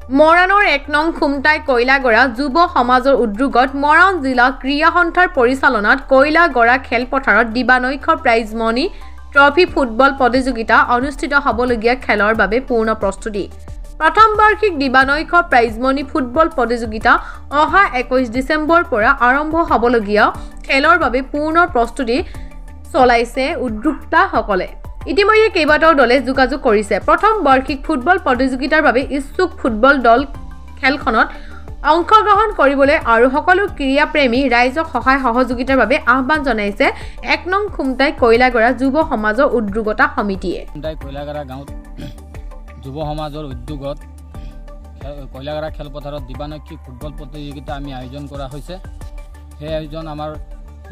মৰাণৰ ১ নং খুমটাই কয়লাগৰা যুৱ সমাজৰ উদ্যোগত মৰাণ জিলা ক্ৰীড়া সন্থাৰ পৰিচালনাত কয়লাগৰা খেলপথাৰত দিবানৈশ প্ৰাইজ মনি ট্ৰফি ফুটবল প্ৰতিযোগিতা অনুষ্ঠিত হ'বলগীয়া খেলৰ বাবে পূৰ্ণ প্ৰস্তুতি। প্ৰথম বাৰ্ষিক দিবানৈশ প্ৰাইজ মনি ফুটবল প্ৰতিযোগিতা অহা ২১ ডিচেম্বৰৰ পৰা আৰম্ভ হ'বলগীয়া খেলৰ বাবে পূৰ্ণ প্ৰস্তুতি চলাইছে উদ্যোক্তাসকলে। ইতিমধ্যে কেইবাটাও দলে যোগাযোগ কৰিছে। প্ৰথম বাৰ্ষিক ফুটবল প্ৰতিযোগিতাৰ বাবে ইচ্ছুক ফুটবল দল খেলখনত অংশগ্ৰহণ কৰিবলৈ আৰু সকলো ক্ৰীড়াপ্ৰেমী ৰাইজক সহায় সহযোগিতাৰ বাবে আহ্বান জনাইছে ১ নং খুমটাই কয়লাগৰা যুৱ সমাজৰ উদ্যোগতা সমিতিয়ে। খুমটাই কয়লাগৰা গাঁৱত যুৱ সমাজৰ উদ্যোগত কয়লাগৰা খেলপথাৰত দিবানৈশিক ফুটবল প্ৰতিযোগিতা আমি আয়োজন কৰা হৈছে। সেই আয়োজন আমাৰ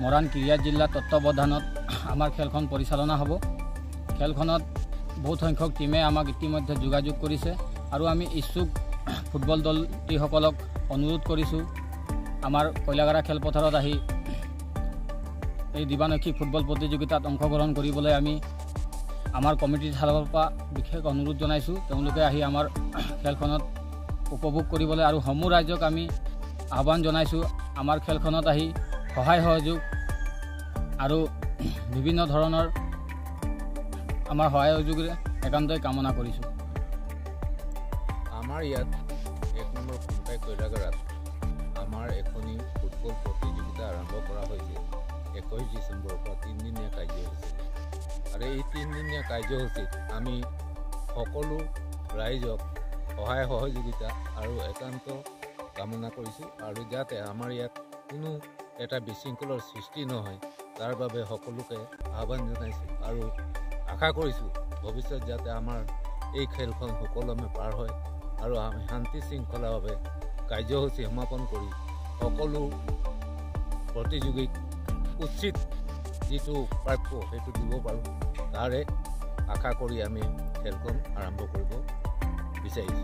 মৰাণ ক্ৰীড়া জিলা তত্ত্বাৱধানত আমাৰ খেলখন পৰিচালনা হ'ব। খেলখনত বহুত সংখ্যক টিমে আমাক ইতিমধ্যে যোগাযোগ কৰিছে আৰু আমি ইচ্ছুক ফুটবল দলটিসকলক অনুৰোধ কৰিছোঁ আমাৰ কয়লাগৰা খেলপথাৰত আহি এই দিবানৈশিক ফুটবল প্ৰতিযোগিতাত অংশগ্ৰহণ কৰিবলৈ আমি আমাৰ কমিটিৰ ফালৰ পৰা বিশেষ অনুৰোধ জনাইছোঁ। তেওঁলোকে আহি আমাৰ খেলখনত উপভোগ কৰিবলৈ আৰু সমূহ ৰাইজক আমি আহ্বান জনাইছোঁ আমাৰ খেলখনত আহি সহায় সহযোগ আৰু বিভিন্ন ধৰণৰ আমাৰ সহায় সহযোগেৰে একান্তই কামনা কৰিছোঁ। আমাৰ ইয়াত ১ নম্বৰ খুমটাই কয়লাগৰাত আমাৰ এখনি ফুটবল প্ৰতিযোগিতা আৰম্ভ কৰা হৈছে ২১ ডিচেম্বৰৰ পৰা ৩দিনীয়া কাৰ্যসূচী। আৰু এই ৩দিনীয়া কাৰ্যসূচীত আমি সকলো ৰাইজক সহায় সহযোগিতা আৰু একান্ত কামনা কৰিছোঁ আৰু যাতে আমাৰ ইয়াত কোনো এটা বিশৃংখলৰ সৃষ্টি নহয় তাৰ বাবে সকলোকে আহ্বান জনাইছোঁ আৰু আশা কৰিছোঁ ভৱিষ্যত যাতে আমাৰ এই খেলখন সুকলমে পাৰ হয় আৰু আমি শান্তি শৃংখলাভাৱে কাৰ্যসূচী সমাপন কৰি সকলো প্ৰতিযোগীক উচিত যিটো প্ৰাপ্য সেইটো দিব পাৰোঁ তাৰে আশা কৰি আমি খেলখন আৰম্ভ কৰিব বিচাৰিছোঁ।